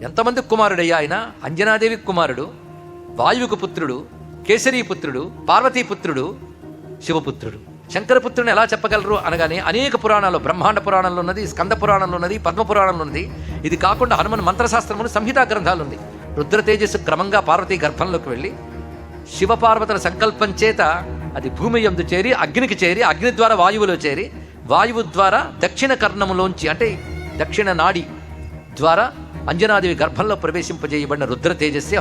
ఎంతమంది కుమారుడయ్యా ఆయన? అంజనాదేవి కుమారుడు, వాయువుకు పుత్రుడు, కేసరీ పుత్రుడు, పార్వతీపుత్రుడు, శివపుత్రుడు. శంకరపుత్రుని ఎలా చెప్పగలరు అనగానే అనేక పురాణాల్లో, బ్రహ్మాండ పురాణంలో ఉన్నది, స్కంద పురాణంలో ఉన్నది, పద్మ పురాణంలో ఉన్నది. ఇది కాకుండా హనుమన్ మంత్రశాస్త్రములు, సంహితా గ్రంథాలు ఉంది. రుద్ర తేజస్సు క్రమంగా పార్వతీ గర్భంలోకి వెళ్ళి శివపార్వతుల సంకల్పం చేత అది భూమి యందు చేరి, అగ్నికి చేరి, అగ్ని ద్వారా వాయువులో చేరి, వాయువు ద్వారా దక్షిణ కర్ణములోంచి అంటే దక్షిణ నాడి ద్వారా అంజనాదేవి గర్భంలో ప్రవేశింపజేయబడిన రుద్ర తేజస్సే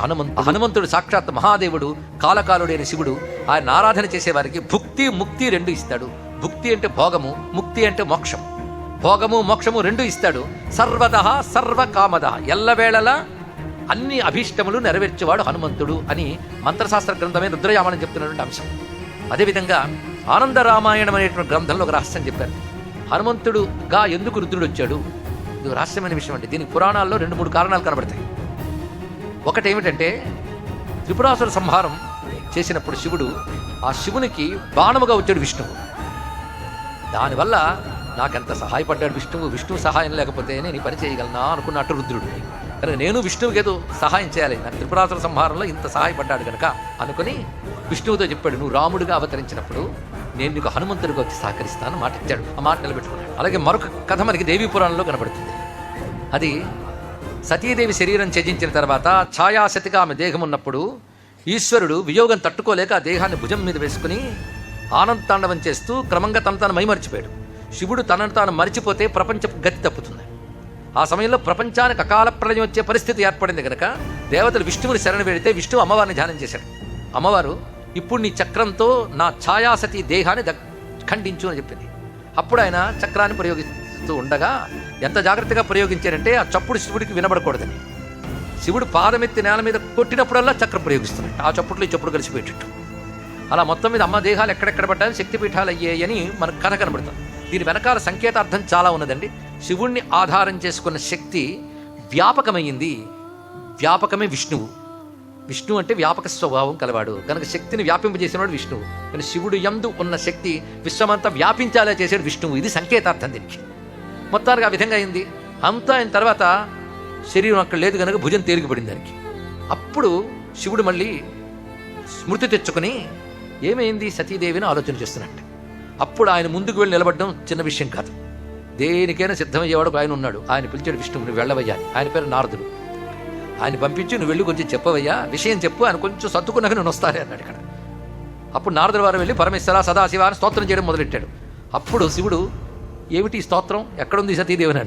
హనుమంతుడు సాక్షాత్ మహాదేవుడు, కాలకాలుడైన శివుడు. ఆయన ఆరాధన చేసేవారికి భుక్తి ముక్తి రెండు ఇస్తాడు. భుక్తి అంటే భోగము, ముక్తి అంటే మోక్షం. భోగము మోక్షము రెండు ఇస్తాడు. సర్వద సర్వకామద, ఎల్లవేళలా అన్ని అభీష్టములు నెరవేర్చేవాడు హనుమంతుడు అని మంత్రశాస్త్ర గ్రంథమే రుద్రయామని చెప్తున్నటువంటి అంశం. అదేవిధంగా ఆనంద రామాయణం అనేటువంటి గ్రంథంలో ఒక రహస్యం చెప్పారు. హనుమంతుడుగా ఎందుకు రుద్రుడు వచ్చాడు? ఇది రహస్యమైన విషయం అండి. దీనికి పురాణాల్లో 2-3 కారణాలు కనబడతాయి. ఒకటి ఏమిటంటే, త్రిపురాసుర సంహారం చేసినప్పుడు శివుడు, ఆ శివునికి బాణముగా వచ్చాడు విష్ణువు. దానివల్ల నాకెంత సహాయపడ్డాడు విష్ణువు. విష్ణువు సహాయం లేకపోతే నేను ఈ పని చేయగలనా అనుకున్నట్టు రుద్రుడు. కనుక నేను విష్ణువుకి ఏదో సహాయం చేయాలి, నాకు త్రిపురాసుర సంహారంలో ఇంత సహాయపడ్డాడు కనుక అనుకుని విష్ణువుతో చెప్పాడు, నువ్వు రాముడిగా అవతరించినప్పుడు నేను నీకు హనుమంతుడిగా వచ్చి సహకరిస్తాను మాట ఇచ్చాడు. ఆ మాట నిలబెట్టుకున్నాడు. అలాగే మరొక కథ మనకి దేవీ పురాణంలో కనబడుతుంది. అది సతీదేవి శరీరం త్యజించిన తర్వాత ఛాయాశతిగా ఆమె దేహం ఉన్నప్పుడు ఈశ్వరుడు వియోగం తట్టుకోలేక ఆ దేహాన్ని భుజం మీద వేసుకుని ఆనందతాండవం చేస్తూ క్రమంగా తను మైమరిచిపోయాడు. శివుడు తనను తాను మరిచిపోతే ప్రపంచ గతి తప్పుతుంది. ఆ సమయంలో ప్రపంచానికి అకాల ప్రళయం వచ్చే పరిస్థితి ఏర్పడింది కనుక దేవతలు విష్ణువుని శరణ వేడితే విష్ణువు అమ్మవారిని ధ్యానం చేశాడు. అమ్మవారు, ఇప్పుడు నీ చక్రంతో నా ఛాయాసతి దేహాన్ని ఖండించు అని చెప్పింది. అప్పుడు ఆయన చక్రాన్ని ప్రయోగిస్తూ ఉండగా ఎంత జాగ్రత్తగా ప్రయోగించారంటే ఆ చప్పుడు శివుడికి వినబడకూడదని. శివుడు పాదమెత్తి నేల మీద కొట్టినప్పుడల్లా చక్రం ప్రయోగిస్తున్నట్టు, ఆ చప్పుడులో ఈ చప్పుడు కలిసిపోయేటట్టు. అలా మొత్తం మీద అమ్మ దేహాలు ఎక్కడెక్కడ పడ్డాయని శక్తిపీఠాలు అయ్యాయని మనకు కథ కనబడుతుంది. దీని వెనకాల సంకేతార్థం చాలా ఉన్నదండి. శివుణ్ణి ఆధారం చేసుకున్న శక్తి వ్యాపకమైంది. వ్యాపకమే విష్ణువు. విష్ణువు అంటే వ్యాపక స్వభావం కలవాడు కనుక శక్తిని వ్యాపింపజేసినవాడు విష్ణువు. కానీ శివుడు యందు ఉన్న శక్తి విశ్వమంతా వ్యాపించాలా చేసాడు విష్ణువు. ఇది సంకేతార్థం దీనికి. మొత్తానికి ఆ విధంగా అయింది. అంతా అయిన తర్వాత శరీరం అక్కడ లేదు కనుక భుజం తేలికపడింది దానికి. అప్పుడు శివుడు మళ్ళీ స్మృతి తెచ్చుకొని ఏమైంది సతీదేవిని ఆలోచన చేస్తున్నట్టు. అప్పుడు ఆయన ముందుకు వెళ్ళి నిలబడడం చిన్న విషయం కాదు. దేనికైనా సిద్ధమయ్యేవాడు ఆయన ఉన్నాడు. ఆయన పిలిచాడు విష్ణువు, నువ్వు వెళ్ళవయ్యా అని. ఆయన పేరు నారదుడు. ఆయన పంపించి నువ్వు వెళ్ళి కొంచెం చెప్పవయ్యా, విషయం చెప్పు, ఆయన కొంచెం సర్దుకున్నాక నేను వస్తానే అన్నాడు ఇక్కడ. అప్పుడు నారదుడు వారు వెళ్ళి పరమేశ్వర సదాశివ అని స్తోత్రం చేయడం మొదలెట్టాడు. అప్పుడు శివుడు, ఏమిటి స్తోత్రం, ఎక్కడుంది సతీదేవిని అన్నాడు.